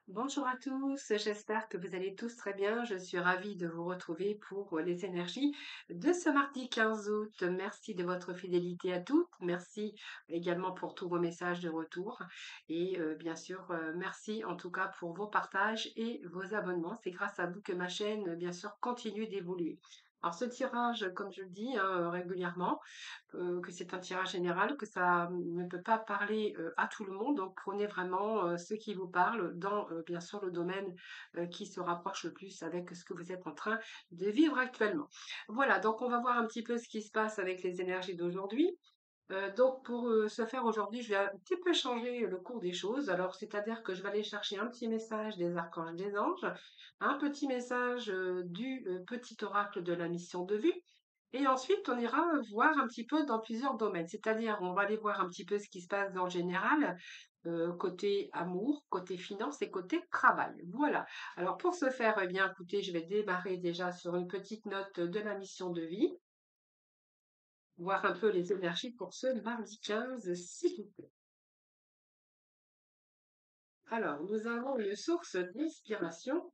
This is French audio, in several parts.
Bonjour à tous, j'espère que vous allez tous très bien. Je suis ravie de vous retrouver pour les énergies de ce mardi 15 août. Merci de votre fidélité à toutes. Merci également pour tous vos messages de retour. Et bien sûr, merci en tout cas pour vos partages et vos abonnements. C'est grâce à vous que ma chaîne, bien sûr, continue d'évoluer. Alors ce tirage, comme je le dis régulièrement, que c'est un tirage général, que ça ne peut pas parler à tout le monde. Donc prenez vraiment ce qui vous parle dans bien sûr le domaine qui se rapproche le plus avec ce que vous êtes en train de vivre actuellement. Voilà, donc on va voir un petit peu ce qui se passe avec les énergies d'aujourd'hui. Donc pour ce faire aujourd'hui, je vais un petit peu changer le cours des choses. Alors, c'est-à-dire que je vais aller chercher un petit message des archanges, des anges, un petit message du petit oracle de la mission de vue. Et ensuite, on ira voir un petit peu dans plusieurs domaines. C'est-à-dire, on va aller voir un petit peu ce qui se passe dans le général, côté amour, côté finance et côté travail. Voilà. Alors pour ce faire, eh bien, écoutez, je vais démarrer déjà sur une petite note de la mission de vie, voir un peu les énergies pour ce mardi 15, s'il vous plaît. Alors, nous avons une source d'inspiration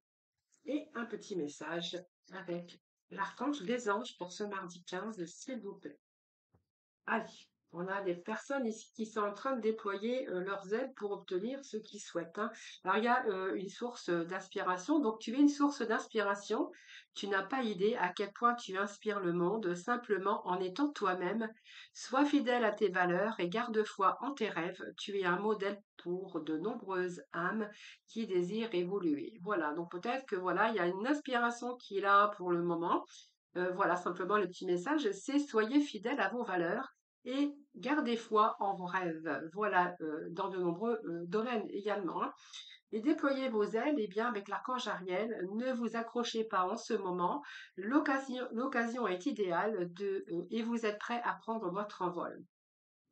et un petit message avec l'archange des anges pour ce mardi 15, s'il vous plaît. Allez, on a des personnes ici qui sont en train de déployer leurs ailes pour obtenir ce qu'ils souhaitent, hein. Alors, il y a une source d'inspiration. Donc, tu es une source d'inspiration. Tu n'as pas idée à quel point tu inspires le monde simplement en étant toi-même. Sois fidèle à tes valeurs et garde foi en tes rêves. Tu es un modèle pour de nombreuses âmes qui désirent évoluer. Voilà, donc peut-être que voilà, il y a une inspiration qui est là pour le moment. Voilà, simplement le petit message, c'est soyez fidèles à vos valeurs et gardez foi en vos rêves. Voilà, dans de nombreux domaines également, hein. Et déployez vos ailes, et bien avec l'archange Ariel, ne vous accrochez pas en ce moment. L'occasion est idéale et vous êtes prêt à prendre votre envol.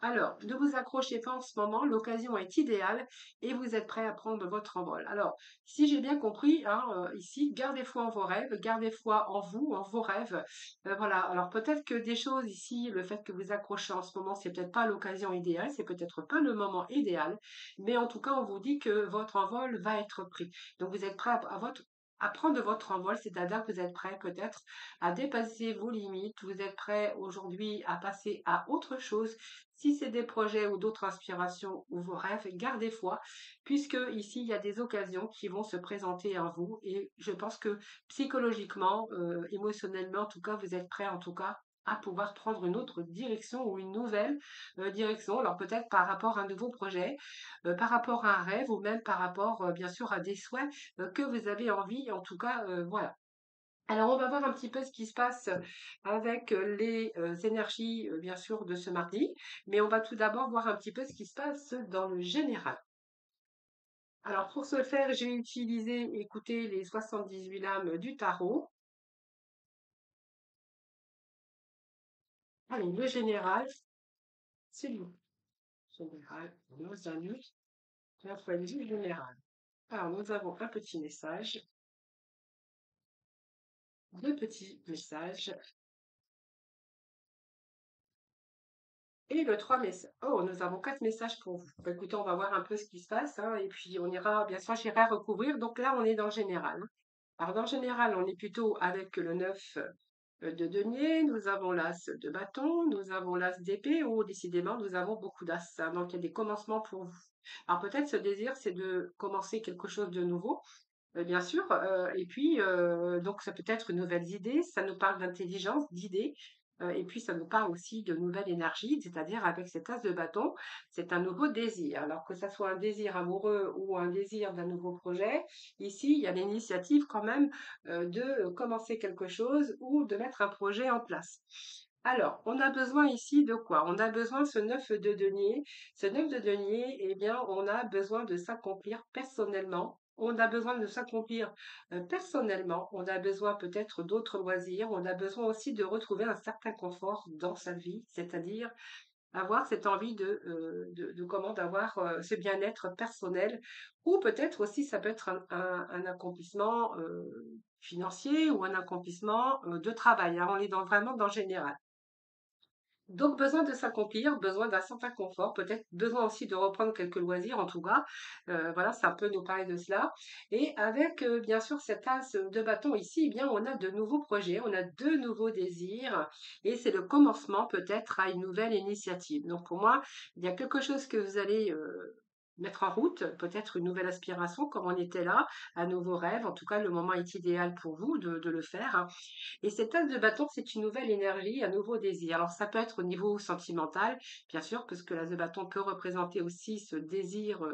Alors, ne vous accrochez pas en ce moment, l'occasion est idéale et vous êtes prêt à prendre votre envol. Alors, si j'ai bien compris, hein, ici, gardez foi en vos rêves, gardez foi en vous, en vos rêves. Voilà, alors peut-être que des choses ici, le fait que vous accrochez en ce moment, c'est peut-être pas l'occasion idéale, c'est peut-être pas le moment idéal, mais en tout cas, on vous dit que votre envol va être pris. Donc, vous êtes prêt à prendre votre envol, c'est-à-dire que vous êtes prêt peut-être à dépasser vos limites, vous êtes prêt aujourd'hui à passer à autre chose. Si c'est des projets ou d'autres inspirations ou vos rêves, gardez foi, puisque ici, il y a des occasions qui vont se présenter à vous. Et je pense que psychologiquement, émotionnellement, en tout cas, vous êtes prêt, en tout cas, à pouvoir prendre une autre direction ou une nouvelle direction. Alors peut-être par rapport à un nouveau projet, par rapport à un rêve ou même par rapport, bien sûr, à des souhaits que vous avez envie. En tout cas, voilà. Alors, on va voir un petit peu ce qui se passe avec les énergies, bien sûr, de ce mardi, mais on va tout d'abord voir un petit peu ce qui se passe dans le général. Alors, pour ce faire, j'ai utilisé, écoutez, les 78 lames du tarot. Allez, le général, c'est lui. Général, nos amis, la point de vue général. Alors, nous avons un petit message, deux petits messages, et le 3 messages. Oh, nous avons 4 messages pour vous. Bah, écoutez, on va voir un peu ce qui se passe, hein, et puis on ira, bien sûr, j'irai recouvrir. Donc là, on est dans le général, hein. Alors, dans le général, on est plutôt avec le 9 de denier, nous avons l'as de bâton, nous avons l'as d'épée, ou décidément, nous avons beaucoup d'as, hein. Donc, il y a des commencements pour vous. Alors, peut-être ce désir, c'est de commencer quelque chose de nouveau, bien sûr. Et puis, donc, ça peut être une nouvelle idée, ça nous parle d'intelligence, d'idées. Et puis, ça nous parle aussi de nouvelle énergie, c'est-à-dire avec cet as de bâton, c'est un nouveau désir. Alors que ça soit un désir amoureux ou un désir d'un nouveau projet, ici, il y a l'initiative quand même de commencer quelque chose ou de mettre un projet en place. Alors, on a besoin ici de quoi? On a besoin de ce 9 de denier. Ce 9 de denier, eh bien, on a besoin de s'accomplir personnellement. On a besoin de s'accomplir personnellement. On a besoin peut-être d'autres loisirs. On a besoin aussi de retrouver un certain confort dans sa vie, c'est-à-dire avoir cette envie de comment, d'avoir ce bien-être personnel. Ou peut-être aussi, ça peut être un accomplissement financier ou un accomplissement de travail, hein. On est vraiment dans le général. Donc, besoin de s'accomplir, besoin d'un certain confort, peut-être besoin aussi de reprendre quelques loisirs, en tout cas. Voilà, ça peut nous parler de cela. Et avec, bien sûr, cet as de bâton ici, eh bien, on a de nouveaux projets, on a de nouveaux désirs, et c'est le commencement peut-être à une nouvelle initiative. Donc, pour moi, il y a quelque chose que vous allez mettre en route, peut-être une nouvelle aspiration, comme on était là, un nouveau rêve. En tout cas, le moment est idéal pour vous de le faire, hein. Et cet as de bâton, c'est une nouvelle énergie, un nouveau désir. Alors ça peut être au niveau sentimental, bien sûr, parce que l'as de bâton peut représenter aussi ce désir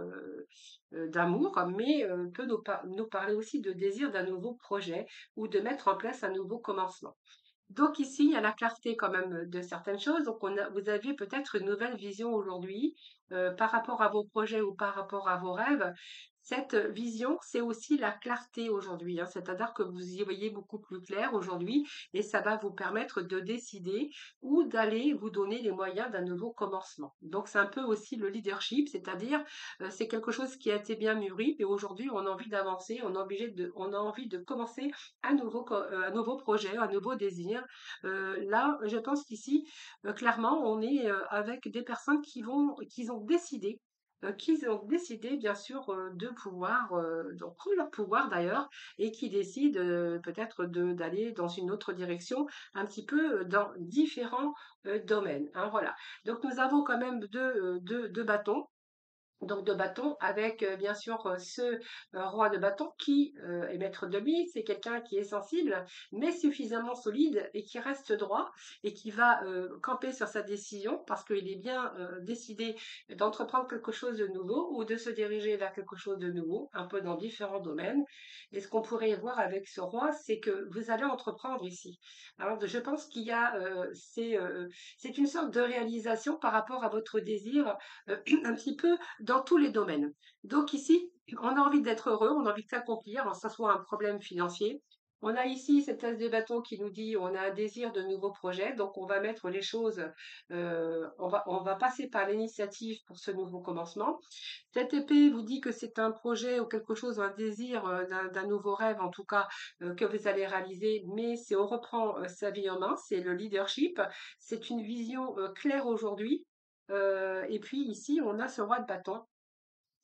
d'amour, mais peut nous parler aussi de désir d'un nouveau projet ou de mettre en place un nouveau commencement. Donc ici, il y a la clarté quand même de certaines choses. Donc vous aviez peut-être une nouvelle vision aujourd'hui par rapport à vos projets ou par rapport à vos rêves. Cette vision, c'est aussi la clarté aujourd'hui, hein. C'est-à-dire que vous y voyez beaucoup plus clair aujourd'hui et ça va vous permettre de décider ou d'aller vous donner les moyens d'un nouveau commencement. Donc c'est un peu aussi le leadership, c'est-à-dire c'est quelque chose qui a été bien mûri et aujourd'hui on a envie d'avancer, on a envie de commencer un nouveau projet, un nouveau désir. Là, je pense qu'ici, clairement, on est avec des personnes qui ont décidé, bien sûr, de pouvoir, donc prendre leur pouvoir d'ailleurs, et qui décident peut-être d'aller dans une autre direction, un petit peu dans différents domaines, hein, voilà. Donc nous avons quand même deux bâtons, donc de bâton avec bien sûr ce roi de bâton qui est maître de lui, c'est quelqu'un qui est sensible mais suffisamment solide et qui reste droit et qui va camper sur sa décision parce qu'il est bien décidé d'entreprendre quelque chose de nouveau ou de se diriger vers quelque chose de nouveau, un peu dans différents domaines. Et ce qu'on pourrait voir avec ce roi, c'est que vous allez entreprendre ici. Alors je pense qu'il y a, c'est une sorte de réalisation par rapport à votre désir un petit peu dans tous les domaines. Donc ici, on a envie d'être heureux, on a envie de s'accomplir, que ce soit un problème financier. On a ici cette tasse de bâton qui nous dit on a un désir de nouveaux projets, donc on va mettre les choses, on va passer par l'initiative pour ce nouveau commencement. Cette épée vous dit que c'est un projet ou quelque chose, un désir d'un nouveau rêve en tout cas que vous allez réaliser, mais c'est on reprend sa vie en main, c'est le leadership, c'est une vision claire aujourd'hui. Et puis ici, on a ce roi de bâton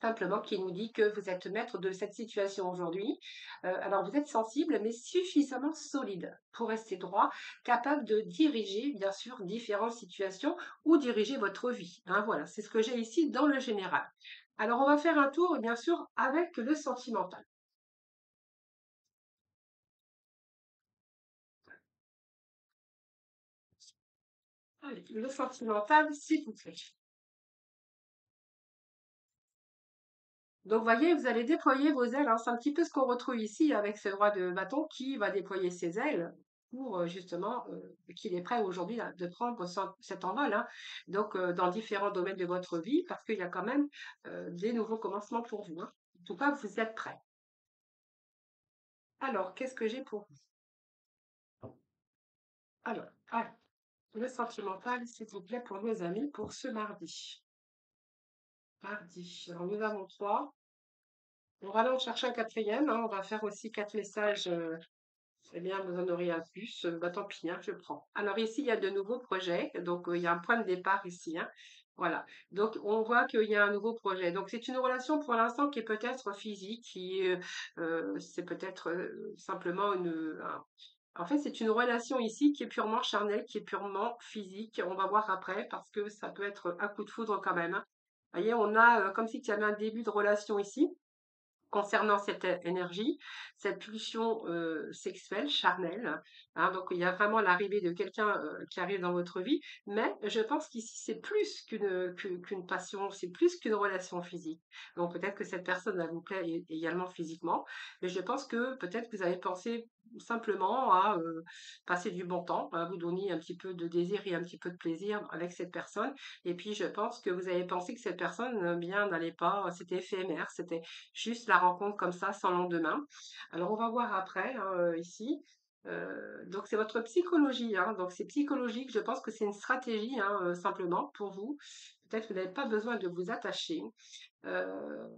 simplement qui nous dit que vous êtes maître de cette situation aujourd'hui. Alors vous êtes sensible, mais suffisamment solide pour rester droit, capable de diriger, bien sûr, différentes situations ou diriger votre vie, hein, voilà, c'est ce que j'ai ici dans le général. Alors on va faire un tour, bien sûr, avec le sentimental. Allez, le sentimental, s'il vous plaît. Donc, vous voyez, vous allez déployer vos ailes, hein. C'est un petit peu ce qu'on retrouve ici avec ce roi de bâton qui va déployer ses ailes pour justement qu'il est prêt aujourd'hui de prendre cet envol, hein. Donc, dans différents domaines de votre vie, parce qu'il y a quand même des nouveaux commencements pour vous, hein. En tout cas, vous êtes prêts. Alors, qu'est-ce que j'ai pour vous? Alors, le sentimental, s'il vous plaît, pour nos amis, pour ce mardi. Mardi. Alors, nous avons trois. On va aller en chercher un quatrième, hein. On va faire aussi quatre messages. Eh bien, vous en aurez un plus. Bah, tant pis, hein, je prends. Alors ici, il y a de nouveaux projets. Donc, il y a un point de départ ici, hein. Voilà. Donc, on voit qu'il y a un nouveau projet. Donc, c'est une relation pour l'instant qui est peut-être physique, c'est peut-être simplement en fait, c'est une relation ici qui est purement charnelle, qui est purement physique. On va voir après parce que ça peut être un coup de foudre quand même, hein. Vous voyez, on a comme si il y avait un début de relation ici concernant cette énergie, cette pulsion sexuelle, charnelle, hein. Donc il y a vraiment l'arrivée de quelqu'un qui arrive dans votre vie, mais je pense qu'ici c'est plus qu'une passion, c'est plus qu'une relation physique. Donc peut-être que cette personne elle vous plaît également physiquement, mais je pense que peut-être que vous avez pensé simplement à passer du bon temps, à vous donner un petit peu de désir et un petit peu de plaisir avec cette personne. Et puis je pense que vous avez pensé que cette personne bien n'allait pas, c'était éphémère, c'était juste la rencontre comme ça, sans lendemain. Alors, on va voir après, hein, ici. Donc, c'est votre psychologie, hein. Donc, c'est psychologique. Je pense que c'est une stratégie, hein, simplement, pour vous. Peut-être que vous n'avez pas besoin de vous attacher. Euh,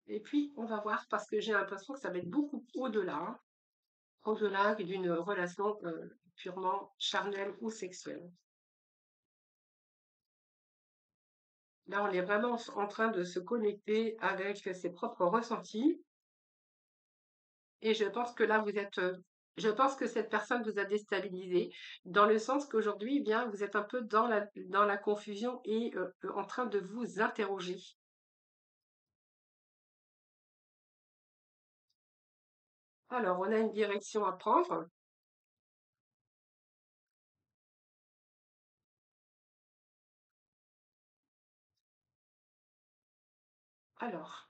et puis, on va voir, parce que j'ai l'impression que ça va être beaucoup au-delà, hein, au-delà d'une relation purement charnelle ou sexuelle. Là, on est vraiment en train de se connecter avec ses propres ressentis. Et je pense que là, je pense que cette personne vous a déstabilisé, dans le sens qu'aujourd'hui, eh bien, vous êtes un peu dans la confusion et en train de vous interroger. Alors, on a une direction à prendre. Alors,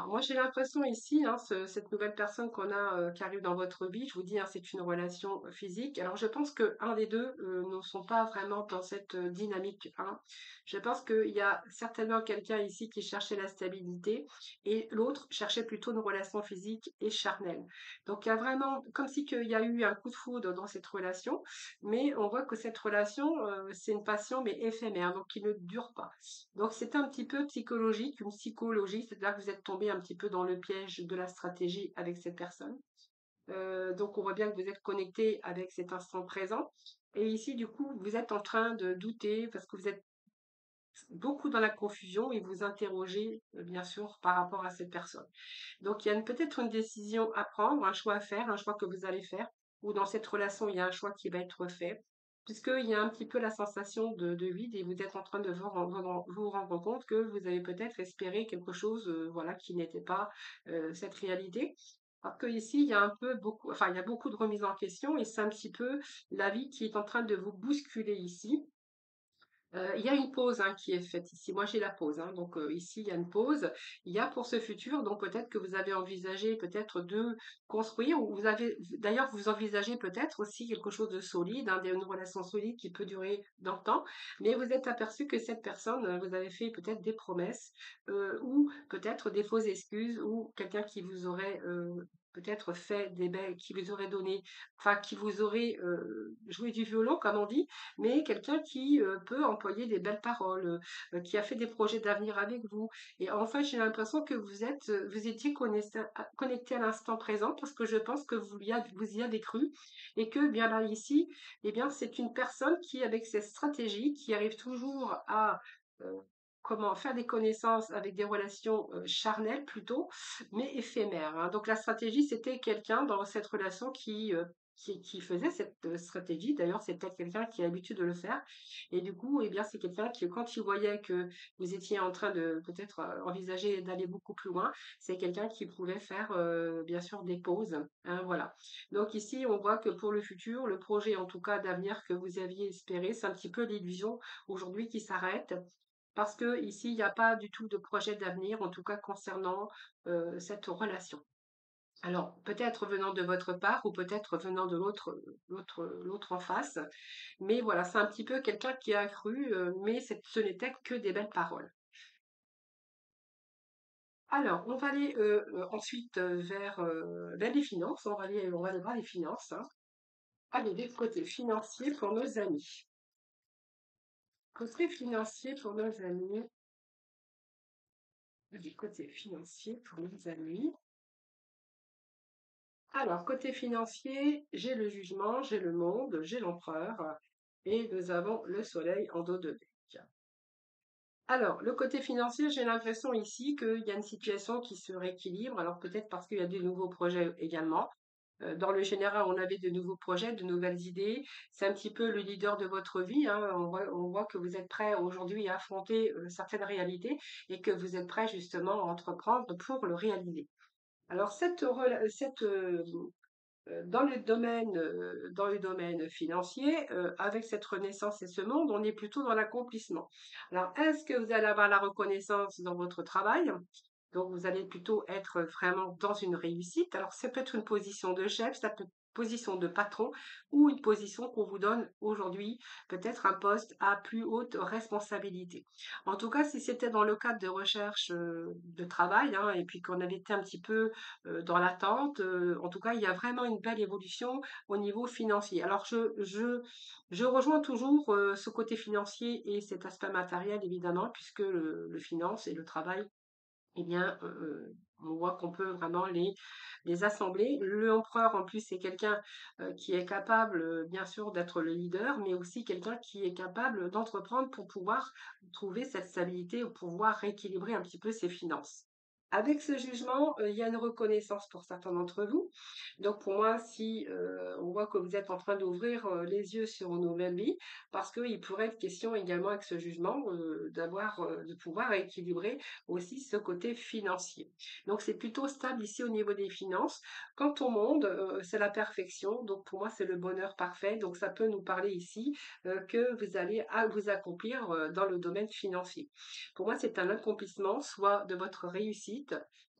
moi j'ai l'impression ici, hein, cette nouvelle personne qu'on a qui arrive dans votre vie, je vous dis, hein, c'est une relation physique. Alors je pense que un des deux ne sont pas vraiment dans cette dynamique, hein. Je pense qu'il y a certainement quelqu'un ici qui cherchait la stabilité et l'autre cherchait plutôt une relation physique et charnelle. Donc il y a vraiment, comme si qu'il y a eu un coup de foudre dans cette relation, mais on voit que cette relation, c'est une passion mais éphémère, donc qui ne dure pas. Donc c'est un petit peu psychologique, une psychologie, c'est-à-dire que vous êtes tombé un petit peu dans le piège de la stratégie avec cette personne. Donc on voit bien que vous êtes connecté avec cet instant présent. Et ici, du coup, vous êtes en train de douter parce que vous êtes beaucoup dans la confusion et vous interrogez, bien sûr, par rapport à cette personne. Donc il y a peut-être une décision à prendre, un choix à faire, un choix que vous allez faire, ou dans cette relation, il y a un choix qui va être fait, puisqu'il y a un petit peu la sensation de vide et vous êtes en train de vous rendre compte que vous avez peut-être espéré quelque chose, voilà, qui n'était pas cette réalité. Alors que ici, il y a un peu beaucoup, enfin, il y a beaucoup de remises en question et c'est un petit peu la vie qui est en train de vous bousculer ici. Il y a une pause, hein, qui est faite ici. Moi, j'ai la pause, hein, donc ici, il y a une pause. Il y a pour ce futur, donc peut-être que vous avez envisagé peut-être de construire ou vous avez d'ailleurs, vous envisagez peut-être aussi quelque chose de solide, hein, une relation solide qui peut durer dans le temps, mais vous êtes aperçu que cette personne, vous avez fait peut-être des promesses, ou peut-être des fausses excuses ou quelqu'un qui vous aurait, peut-être fait des belles qui vous aurait donné enfin qui vous aurait, joué du violon comme on dit, mais quelqu'un qui peut employer des belles paroles, qui a fait des projets d'avenir avec vous. Et en fait, j'ai l'impression que vous étiez connecté à l'instant présent parce que je pense que vous y avez cru et que bien là ici, eh bien c'est une personne qui, avec ses stratégies, qui arrive toujours à comment faire des connaissances avec des relations charnelles plutôt, mais éphémères, hein. Donc la stratégie, c'était quelqu'un dans cette relation qui faisait cette stratégie. D'ailleurs, c'est peut-être quelqu'un qui a l'habitude de le faire. Et du coup, eh bien, c'est quelqu'un qui, quand il voyait que vous étiez en train de peut-être envisager d'aller beaucoup plus loin, c'est quelqu'un qui pouvait faire, bien sûr, des pauses, hein, voilà. Donc ici, on voit que pour le futur, le projet, en tout cas, d'avenir que vous aviez espéré, c'est un petit peu l'illusion aujourd'hui qui s'arrête. Parce que ici, il n'y a pas du tout de projet d'avenir, en tout cas concernant cette relation. Alors, peut-être venant de votre part ou peut-être venant de l'autre en face. Mais voilà, c'est un petit peu quelqu'un qui a cru, mais ce n'était que des belles paroles. Alors, on va aller ensuite vers les finances. On va aller voir les finances, hein. Allez, des côtés financiers pour nos amis. Côté financier pour nos amis. Du côté financier pour nos amis. Alors, côté financier, j'ai le jugement, j'ai le monde, j'ai l'empereur et nous avons le soleil en dos de deck. Alors, le côté financier, j'ai l'impression ici qu'il y a une situation qui se rééquilibre. Alors, peut-être parce qu'il y a de nouveaux projets également. Dans le général, on avait de nouveaux projets, de nouvelles idées. C'est un petit peu le leader de votre vie, hein. On voit que vous êtes prêt aujourd'hui à affronter certaines réalités et que vous êtes prêt justement à entreprendre pour le réaliser. Alors, dans le domaine financier, avec cette renaissance et ce monde, on est plutôt dans l'accomplissement. Alors, est-ce que vous allez avoir la reconnaissance dans votre travail? Donc, vous allez plutôt être vraiment dans une réussite. Alors, ça peut être une position de chef, ça peut être une position de patron ou une position qu'on vous donne aujourd'hui, peut-être un poste à plus haute responsabilité. En tout cas, si c'était dans le cadre de recherche de travail, hein, et puis qu'on avait été un petit peu dans l'attente. En tout cas, il y a vraiment une belle évolution au niveau financier. Alors, je rejoins toujours ce côté financier et cet aspect matériel, évidemment, puisque le finance et le travail, eh bien, On voit qu'on peut vraiment les assembler. L'empereur, en plus, c'est quelqu'un qui est capable, bien sûr, d'être le leader, mais aussi quelqu'un qui est capable d'entreprendre pour pouvoir trouver cette stabilité ou pouvoir rééquilibrer un petit peu ses finances. Avec ce jugement, il y a une reconnaissance pour certains d'entre vous. Donc pour moi, si on voit que vous êtes en train d'ouvrir les yeux sur une nouvelle vie, parce qu'il pourrait être question également avec ce jugement de pouvoir équilibrer aussi ce côté financier. Donc c'est plutôt stable ici au niveau des finances. Quant au monde, c'est la perfection. Donc pour moi, c'est le bonheur parfait. Donc ça peut nous parler ici que vous allez vous accomplir dans le domaine financier. Pour moi, c'est un accomplissement, soit de votre réussite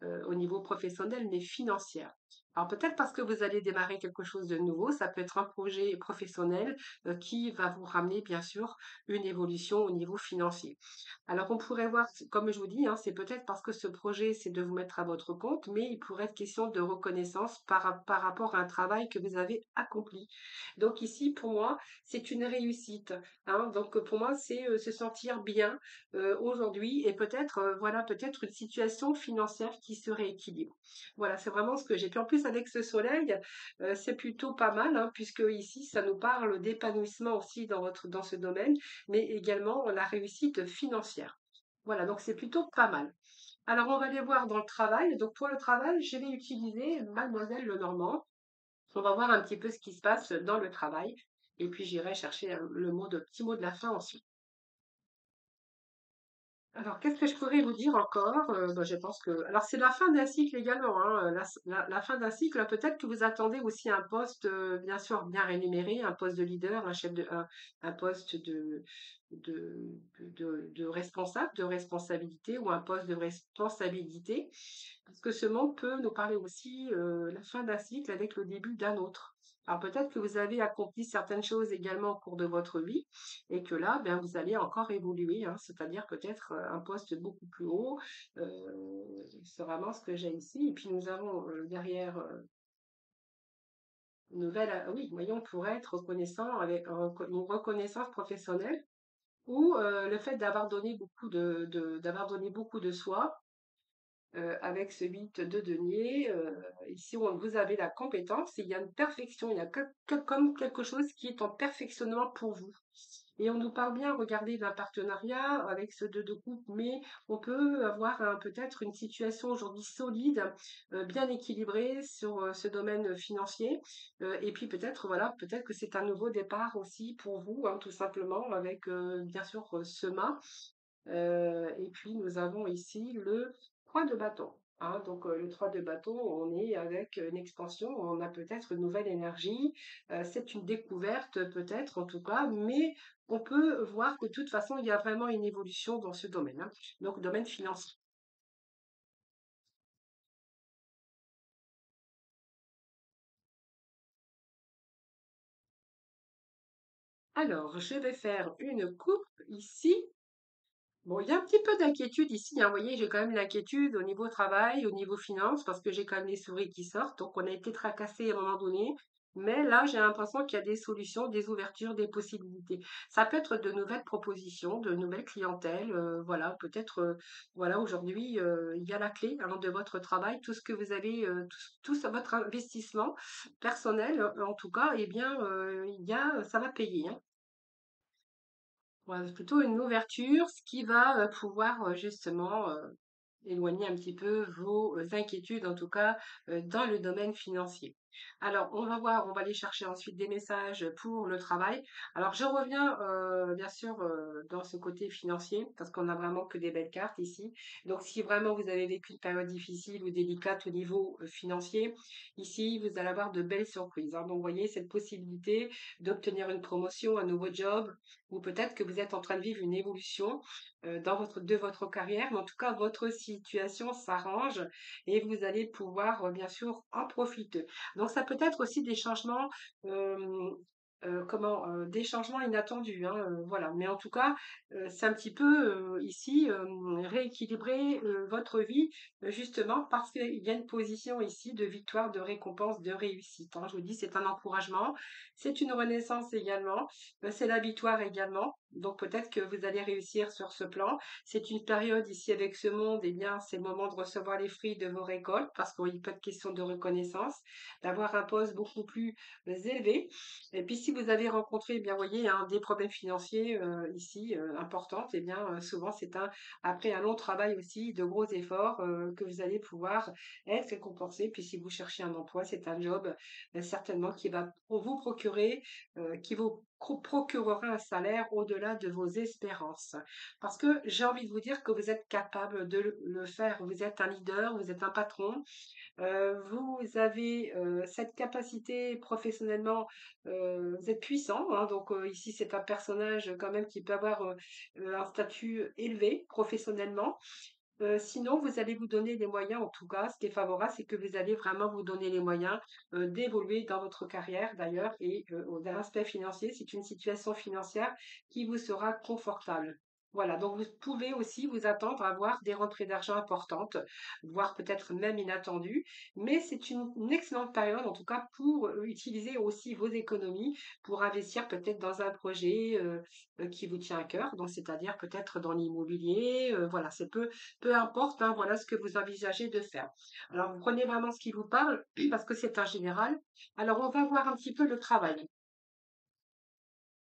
au niveau professionnel, mais financière. Alors peut-être parce que vous allez démarrer quelque chose de nouveau, ça peut être un projet professionnel qui va vous ramener bien sûr une évolution au niveau financier. Alors on pourrait voir, comme je vous dis, hein, c'est peut-être parce que ce projet c'est de vous mettre à votre compte, mais il pourrait être question de reconnaissance par rapport à un travail que vous avez accompli. Donc ici pour moi c'est une réussite, hein. Donc pour moi c'est se sentir bien aujourd'hui et peut-être voilà peut-être une situation financière qui se rééquilibre. Voilà, c'est vraiment ce que j'ai. Puis en plus avec ce soleil, c'est plutôt pas mal, hein, puisque ici ça nous parle d'épanouissement aussi dans ce domaine, mais également la réussite financière. Voilà, donc c'est plutôt pas mal. Alors on va aller voir dans le travail. Donc pour le travail, je vais utiliser Mademoiselle Lenormand. On va voir un petit peu ce qui se passe dans le travail. Et puis j'irai chercher petit mot de la fin ensuite. Alors, qu'est-ce que je pourrais vous dire encore? Je pense que alors c'est la fin d'un cycle également, hein, la fin d'un cycle, peut-être que vous attendez aussi un poste, bien sûr bien rémunéré, un poste de leader, un poste de responsable, de responsabilité ou un poste de responsabilité. Parce que ce monde peut nous parler aussi, la fin d'un cycle avec le début d'un autre. Alors peut-être que vous avez accompli certaines choses également au cours de votre vie et que là, ben, vous allez encore évoluer, hein, c'est-à-dire peut-être un poste beaucoup plus haut. C'est vraiment ce que j'ai ici. Et puis nous avons derrière une nouvelle, oui, voyons, pourrait être reconnaissant avec une reconnaissance professionnelle ou le fait d'avoir donné d'avoir donné beaucoup de soi avec ce 8 de denier. Ici, vous avez la compétence, et il y a une perfection, il y a comme quelque chose qui est en perfectionnement pour vous. Et on nous parle bien, regardez, d'un partenariat avec ce 2 de coupe, mais on peut avoir peut-être une situation aujourd'hui solide, bien équilibrée sur ce domaine financier. Et puis peut-être, voilà, peut-être que c'est un nouveau départ aussi pour vous, hein, tout simplement, avec bien sûr ce mât. Et puis nous avons ici le 3 de bâton, hein. Donc le 3 de bâton, on est avec une expansion, on a peut-être une nouvelle énergie, c'est une découverte peut-être en tout cas, mais on peut voir que de toute façon, il y a vraiment une évolution dans ce domaine, hein. Donc domaine financier. Alors, je vais faire une coupe ici. Bon, il y a un petit peu d'inquiétude ici, hein. Vous voyez, j'ai quand même l'inquiétude au niveau travail, au niveau finance, parce que j'ai quand même les souris qui sortent. Donc, on a été tracassé à un moment donné. Mais là, j'ai l'impression qu'il y a des solutions, des ouvertures, des possibilités. Ça peut être de nouvelles propositions, de nouvelles clientèles. Voilà, peut-être, voilà, aujourd'hui, il y a la clé, hein, de votre travail, tout ce que vous avez, tout votre investissement personnel, en tout cas, eh bien, ça va payer, hein. Ouais, c'est plutôt une ouverture, ce qui va pouvoir justement éloigner un petit peu vos inquiétudes, en tout cas dans le domaine financier. Alors, on va voir, on va aller chercher ensuite des messages pour le travail. Alors, je reviens bien sûr dans ce côté financier, parce qu'on n'a vraiment que des belles cartes ici. Donc, si vraiment vous avez vécu une période difficile ou délicate au niveau financier, ici, vous allez avoir de belles surprises, hein. Donc, vous voyez, cette possibilité d'obtenir une promotion, un nouveau job, ou peut-être que vous êtes en train de vivre une évolution de votre carrière, mais en tout cas, votre situation s'arrange et vous allez pouvoir, bien sûr, en profiter. Donc, ça peut être aussi des changements, des changements inattendus, hein, voilà. Mais en tout cas, c'est un petit peu ici rééquilibrer votre vie, justement parce qu'il y a une position ici de victoire, de récompense, de réussite, hein. Je vous dis, c'est un encouragement, c'est une renaissance également, c'est la victoire également. Donc peut-être que vous allez réussir sur ce plan. C'est une période ici avec ce monde, eh bien, c'est le moment de recevoir les fruits de vos récoltes parce qu'il peut être question de reconnaissance, d'avoir un poste beaucoup plus élevé. Et puis si vous avez rencontré, eh bien, voyez, hein, des problèmes financiers ici importants, eh bien, souvent c'est après un long travail aussi, de gros efforts que vous allez pouvoir être récompensé. Puis si vous cherchez un emploi, c'est un job certainement qui va vous procurer, qui vous procurera un salaire au-delà de vos espérances. Parce que j'ai envie de vous dire que vous êtes capable de le faire. Vous êtes un leader, vous êtes un patron, vous avez cette capacité professionnellement, vous êtes puissant, hein, donc ici c'est un personnage quand même qui peut avoir un statut élevé professionnellement. Sinon, vous allez vous donner les moyens, en tout cas, ce qui est favorable, c'est que vous allez vraiment vous donner les moyens d'évoluer dans votre carrière d'ailleurs et dans l'aspect financier, c'est une situation financière qui vous sera confortable. Voilà, donc vous pouvez aussi vous attendre à avoir des rentrées d'argent importantes, voire peut-être même inattendues, mais c'est une excellente période en tout cas pour utiliser aussi vos économies pour investir peut-être dans un projet qui vous tient à cœur, donc c'est-à-dire peut-être dans l'immobilier, voilà, c'est peu importe, hein, voilà ce que vous envisagez de faire. Alors, vous prenez vraiment ce qui vous parle, parce que c'est un général. Alors, on va voir un petit peu le travail.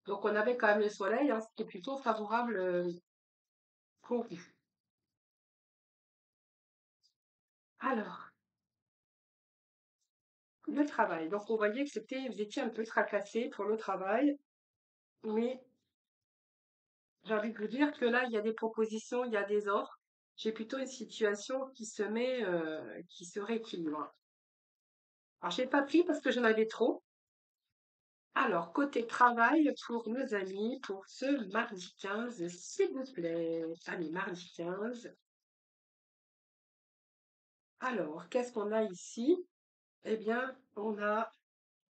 Donc, on avait quand même le soleil, hein, ce qui est plutôt favorable pour vous. Alors, le travail. Donc, on voyait que vous étiez un peu tracassé pour le travail, mais j'ai envie de vous dire que là, il y a des propositions, il y a des offres. J'ai plutôt une situation qui se rééquilibre. Alors, j'ai pas pris parce que j'en avais trop. Alors, côté travail pour nos amis, pour ce mardi 15, s'il vous plaît. Allez, mardi 15. Alors, qu'est-ce qu'on a ici? Eh bien, on a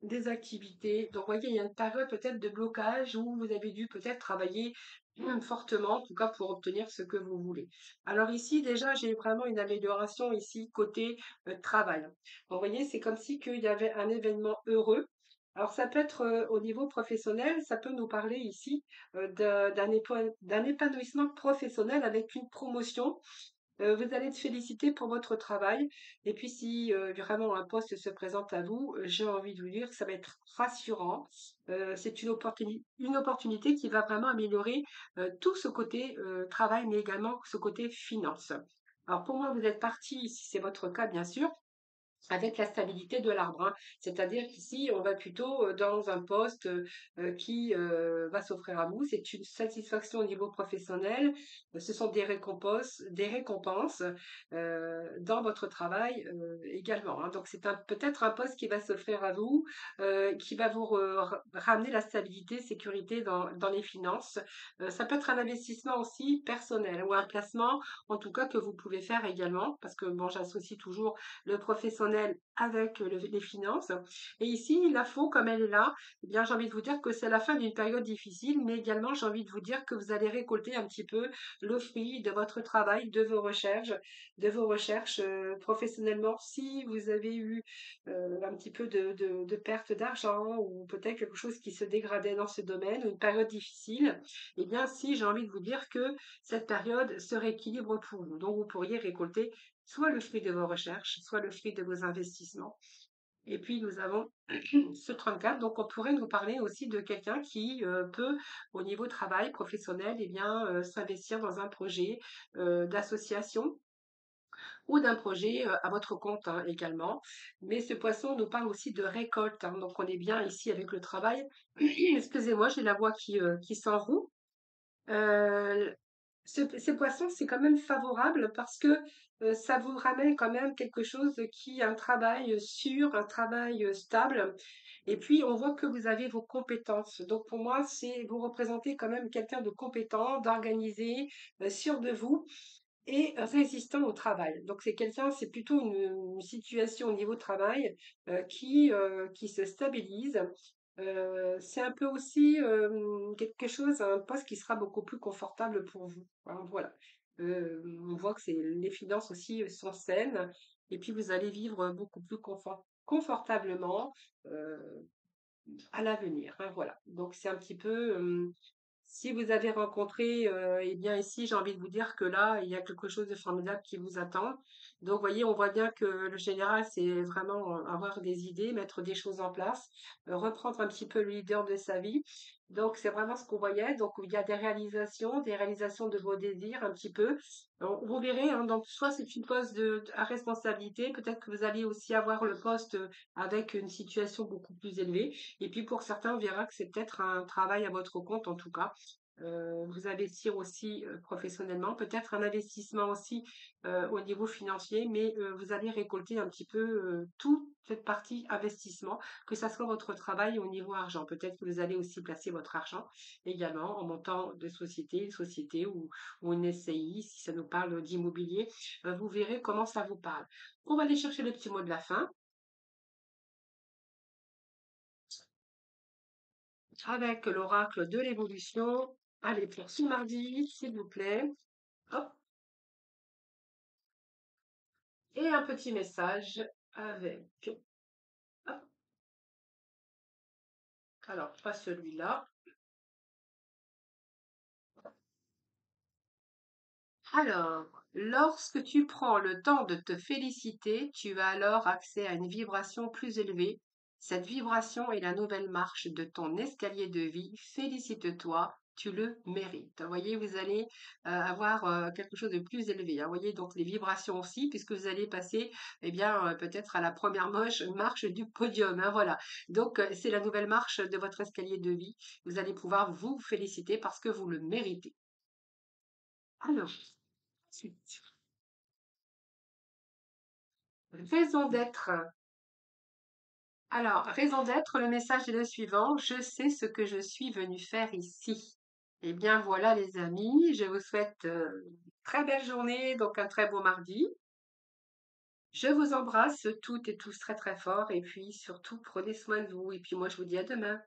des activités. Donc, vous voyez, il y a une période peut-être de blocage où vous avez dû peut-être travailler fortement, en tout cas pour obtenir ce que vous voulez. Alors ici, déjà, j'ai vraiment une amélioration ici côté travail. Donc, vous voyez, c'est comme si qu'il y avait un événement heureux. Alors, ça peut être au niveau professionnel, ça peut nous parler ici d'un épanouissement professionnel avec une promotion. Vous allez être félicité pour votre travail. Et puis, si vraiment un poste se présente à vous, j'ai envie de vous dire que ça va être rassurant. C'est une opportunité qui va vraiment améliorer tout ce côté travail, mais également ce côté finance. Alors, pour moi, vous êtes parti, si c'est votre cas, bien sûr, avec la stabilité de l'arbre, hein. C'est-à-dire qu'ici, on va plutôt dans un poste qui va s'offrir à vous. C'est une satisfaction au niveau professionnel. Ce sont des récompenses dans votre travail également, hein. Donc, c'est peut-être un poste qui va s'offrir à vous, qui va vous ramener la stabilité, sécurité dans les finances. Ça peut être un investissement aussi personnel ou un placement, en tout cas, que vous pouvez faire également, parce que bon, j'associe toujours le professionnel avec les finances. Et ici, l'info, comme elle est là, eh bien, j'ai envie de vous dire que c'est la fin d'une période difficile, mais également, j'ai envie de vous dire que vous allez récolter un petit peu le fruit de votre travail, de vos recherches professionnellement. Si vous avez eu un petit peu de perte d'argent ou peut-être quelque chose qui se dégradait dans ce domaine, ou une période difficile, eh bien, si j'ai envie de vous dire que cette période se rééquilibre pour vous. Donc, vous pourriez récolter soit le fruit de vos recherches, soit le fruit de vos investissements. Et puis nous avons ce 34, donc on pourrait nous parler aussi de quelqu'un qui peut, au niveau travail professionnel, eh bien, s'investir dans un projet d'association ou d'un projet à votre compte, hein, également. Mais ce poisson nous parle aussi de récolte, hein, donc on est bien ici avec le travail. Excusez-moi, j'ai la voix qui s'enroue. Euh, ces poissons, c'est quand même favorable parce que ça vous ramène quand même quelque chose qui est un travail sûr, un travail stable. Et puis, on voit que vous avez vos compétences. Donc, pour moi, vous représentez quand même quelqu'un de compétent, d'organisé, sûr de vous et résistant au travail. Donc, c'est plutôt une situation au niveau travail qui se stabilise. C'est un peu aussi quelque chose, un poste qui sera beaucoup plus confortable pour vous, hein, voilà. On voit que les finances aussi sont saines et puis vous allez vivre beaucoup plus confortablement à l'avenir, hein, voilà. Donc c'est un petit peu Si vous avez rencontré, eh bien ici, j'ai envie de vous dire que là, il y a quelque chose de formidable qui vous attend. Donc, vous voyez, on voit bien que le général, c'est vraiment avoir des idées, mettre des choses en place, reprendre un petit peu le leader de sa vie. Donc, c'est vraiment ce qu'on voyait. Donc, il y a des réalisations de vos désirs un petit peu. Vous verrez, hein, donc, soit c'est une poste à responsabilité, peut-être que vous allez aussi avoir le poste avec une situation beaucoup plus élevée. Et puis pour certains, on verra que c'est peut-être un travail à votre compte en tout cas. Vous investir aussi professionnellement, peut-être un investissement aussi au niveau financier, mais vous allez récolter un petit peu toute cette partie investissement, que ça soit votre travail au niveau argent. Peut-être que vous allez aussi placer votre argent également en montant de société, une société ou une SCI, si ça nous parle d'immobilier. Vous verrez comment ça vous parle. On va aller chercher le petit mot de la fin. Avec l'oracle de l'évolution. Allez, pour ce mardi, s'il vous plaît. Hop. Et un petit message avec. Hop. Alors, pas celui-là. Alors, lorsque tu prends le temps de te féliciter, tu as alors accès à une vibration plus élevée. Cette vibration est la nouvelle marche de ton escalier de vie. Félicite-toi, tu le mérites. Vous voyez, vous allez avoir quelque chose de plus élevé. Vous voyez, donc les vibrations aussi, puisque vous allez passer, eh bien, peut-être à la première marche du podium. Hein, voilà. Donc, c'est la nouvelle marche de votre escalier de vie. Vous allez pouvoir vous féliciter parce que vous le méritez. Alors, ensuite. Raison d'être. Alors, raison d'être, le message est le suivant. Je sais ce que je suis venu faire ici. Eh bien, voilà, les amis. Je vous souhaite une très belle journée, donc un très beau mardi. Je vous embrasse toutes et tous très très fort. Et puis, surtout, prenez soin de vous. Et puis, moi, je vous dis à demain.